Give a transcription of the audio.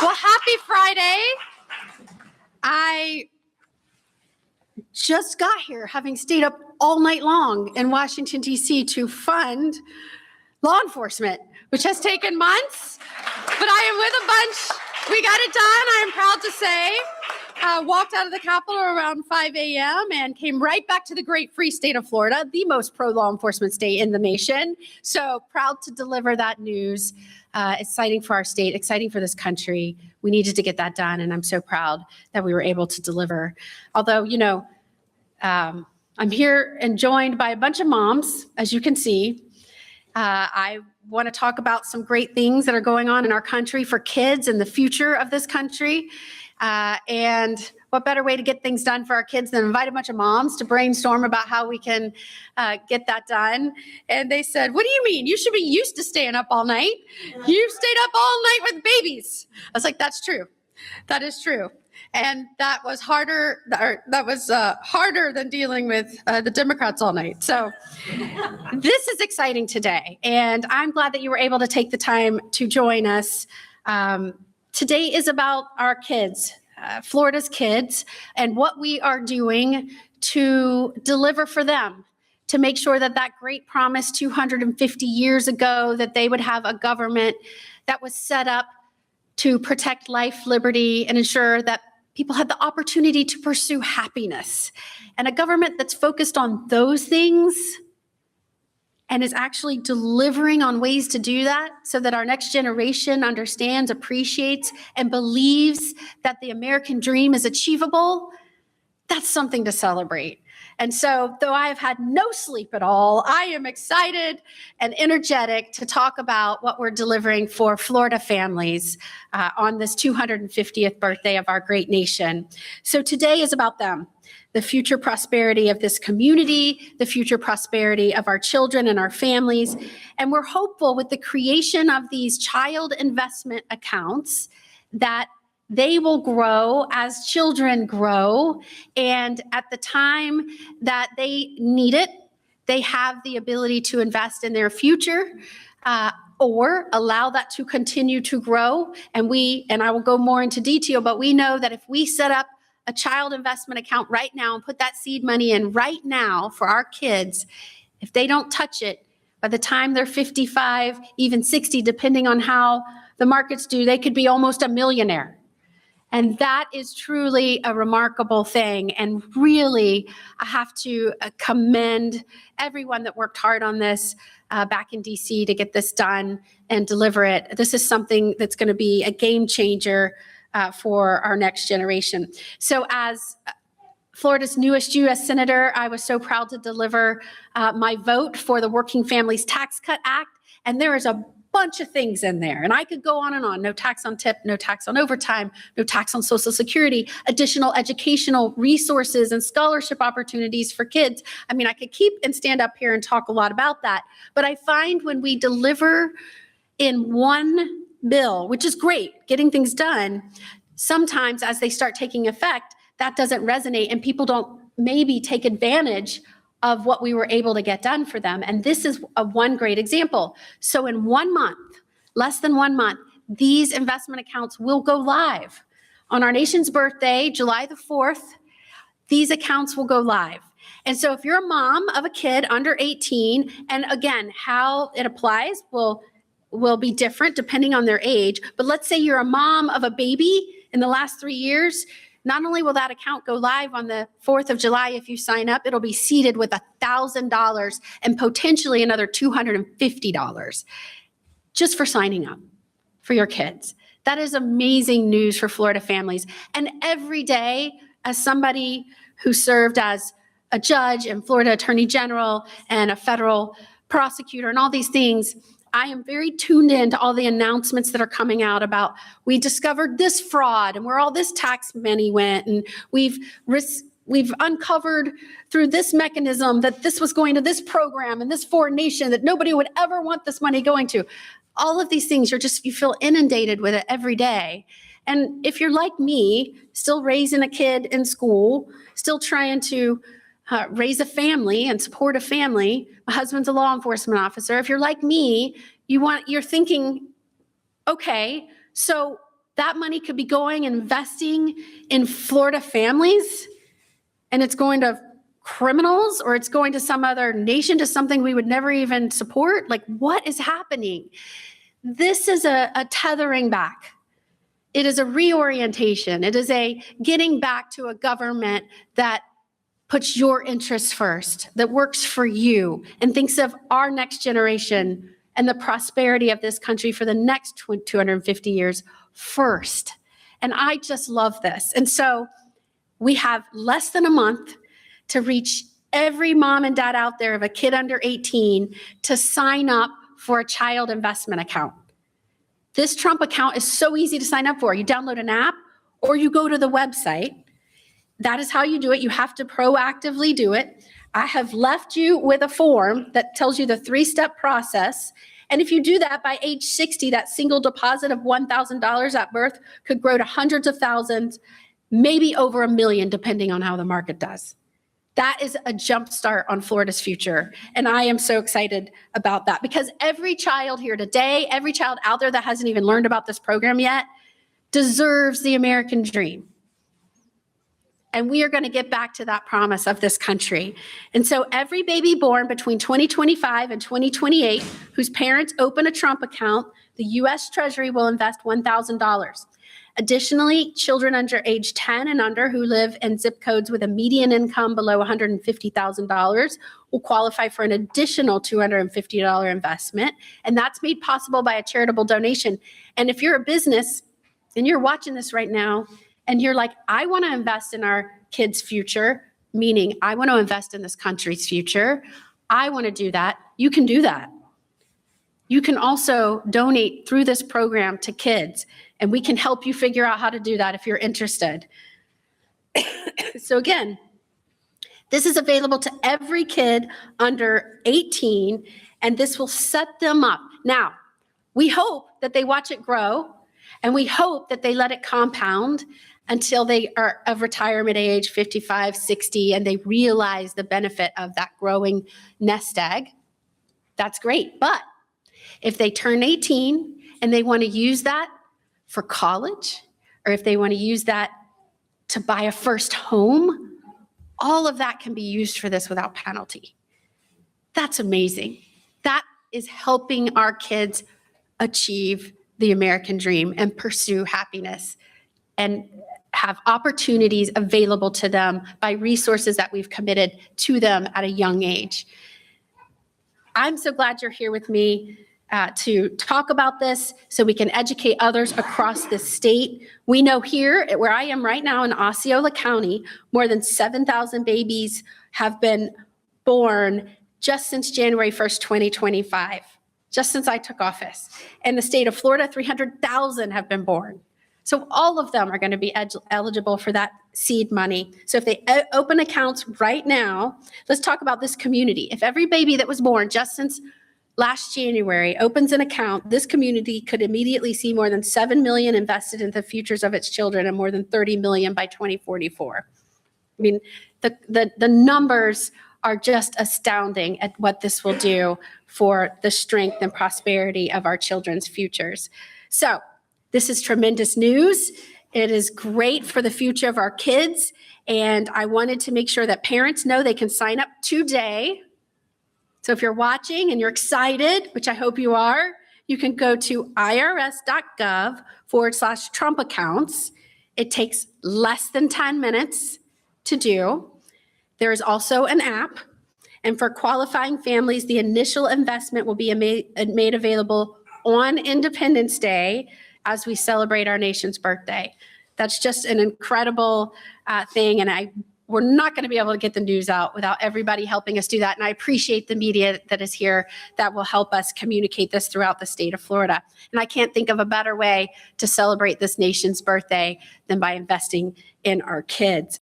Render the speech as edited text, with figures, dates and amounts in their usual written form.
Well, happy Friday. I just got here having stayed up all night long in Washington, D.C. to fund law enforcement, which has taken months, but I am with a bunch. We got it done, I am proud to say. Walked out of the Capitol around 5 a.m. and came right back to the great free state of Florida, the most pro-law enforcement state in the nation. So proud to deliver that news. Exciting for our state, exciting for this country. We needed to get that done, and I'm so proud that we were able to deliver. Although, you know, I'm here and joined by a bunch of moms, as you can see. I want to talk about some great things that are going on in our country for kids and the future of this country. And what better way to get things done for our kids than invite a bunch of moms to brainstorm about how we can get that done. And they said, what do you mean? You should be used to staying up all night. You've stayed up all night with babies. I was like, that's true. That is true. And that was harder than dealing with the Democrats all night. So this is exciting today. And I'm glad that you were able to take the time to join us. Today is about our kids, Florida's kids, and what we are doing to deliver for them, to make sure that that great promise 250 years ago that they would have a government that was set up to protect life, liberty, and ensure that people had the opportunity to pursue happiness. And a government that's focused on those things and is actually delivering on ways to do that so that our next generation understands, appreciates, and believes that the American dream is achievable, that's something to celebrate. And so, though I have had no sleep at all, I am excited and energetic to talk about what we're delivering for Florida families on this 250th birthday of our great nation. So today is about them. The future prosperity of this community, the future prosperity of our children and our families. And we're hopeful with the creation of these child investment accounts that they will grow as children grow. And at the time that they need it, they have the ability to invest in their future or allow that to continue to grow. And I will go more into detail, but we know that if we set up a child investment account right now and put that seed money in right now for our kids, if they don't touch it, by the time they're 55, even 60, depending on how the markets do, they could be almost a millionaire. And that is truly a remarkable thing. And really, I have to commend everyone that worked hard on this back in DC to get this done and deliver it. This is something that's going to be a game changer for our next generation. So as Florida's newest U.S. Senator, I was so proud to deliver my vote for the Working Families Tax Cut Act. And there is a bunch of things in there. And I could go on and on. No tax on tip, no tax on overtime, no tax on Social Security, additional educational resources and scholarship opportunities for kids. I mean, I could keep and stand up here and talk a lot about that. But I find when we deliver in one bill, which is great, getting things done, sometimes as they start taking effect, that doesn't resonate and people don't maybe take advantage of what we were able to get done for them. And this is one great example. So in 1 month, less than 1 month, these investment accounts will go live. On our nation's birthday, July the 4th, these accounts will go live. And so if you're a mom of a kid under 18, and again, how it applies will be different depending on their age. But let's say you're a mom of a baby in the last 3 years, not only will that account go live on the 4th of July if you sign up, it'll be seeded with $1,000 and potentially another $250 just for signing up for your kids. That is amazing news for Florida families. And every day, as somebody who served as a judge and Florida Attorney General and a federal prosecutor and all these things, I am very tuned in to all the announcements that are coming out about we discovered this fraud and where all this tax money went, and we've uncovered through this mechanism that this was going to this program and this foreign nation that nobody would ever want this money going to. All of these things, you feel inundated with it every day. And if you're like me, still raising a kid in school, still trying to raise a family and support a family. My husband's a law enforcement officer. If you're like me, you're thinking, okay, so That money could be going and investing in Florida families, and it's going to criminals, or it's going to some other nation, to something we would never even support. Like, what is happening? This is a tethering back. It is a reorientation. It is a getting back to a government that puts your interests first, that works for you, and thinks of our next generation and the prosperity of this country for the next 250 years first. And I just love this. And so we have less than a month to reach every mom and dad out there of a kid under 18 to sign up for a child investment account. This Trump account is so easy to sign up for. You download an app or you go to the website. That is how you do it. You have to proactively do it. I have left you with a form that tells you the 3-step process. And if you do that by age 60, that single deposit of $1,000 at birth could grow to hundreds of thousands, maybe over $1 million, depending on how the market does. That is a jump start on Florida's future. And I am so excited about that, because every child here today, every child out there that hasn't even learned about this program yet, deserves the American dream. And we are going to get back to that promise of this country. And so every baby born between 2025 and 2028 whose parents open a Trump account, the U.S. Treasury will invest $1,000. Additionally, children under age 10 and under who live in zip codes with a median income below $150,000 will qualify for an additional $250 investment. And that's made possible by a charitable donation. And if you're a business and you're watching this right now and you're like, I want to invest in our kids' future, meaning I want to invest in this country's future, I want to do that, you can do that. You can also donate through this program to kids, and we can help you figure out how to do that if you're interested. So again, this is available to every kid under 18, and this will set them up. Now, we hope that they watch it grow, and we hope that they let it compound until they are of retirement age, 55, 60, and they realize the benefit of that growing nest egg. That's great. But if they turn 18 and they want to use that for college, or if they want to use that to buy a first home, all of that can be used for this without penalty. That's amazing. That is helping our kids achieve the American dream and pursue happiness and have opportunities available to them by resources that we've committed to them at a young age. I'm so glad you're here with me to talk about this so we can educate others across the state. We know here, where I am right now in Osceola County, more than 7,000 babies have been born just since January 1st, 2025, just since I took office. In the state of Florida, 300,000 have been born. So all of them are going to be eligible for that seed money. So if they open accounts right now, let's talk about this community. If every baby that was born just since last January opens an account, this community could immediately see more than $7 million invested in the futures of its children and more than $30 million by 2044. I mean, the numbers are just astounding at what this will do for the strength and prosperity of our children's futures. So this is tremendous news. It is great for the future of our kids. And I wanted to make sure that parents know they can sign up today. So if you're watching and you're excited, which I hope you are, you can go to irs.gov/Trump accounts. It takes less than 10 minutes to do. There is also an app. And for qualifying families, the initial investment will be made available on Independence Day as we celebrate our nation's birthday. That's just an incredible thing. And we're not going to be able to get the news out without everybody helping us do that. And I appreciate the media that is here that will help us communicate this throughout the state of Florida. And I can't think of a better way to celebrate this nation's birthday than by investing in our kids.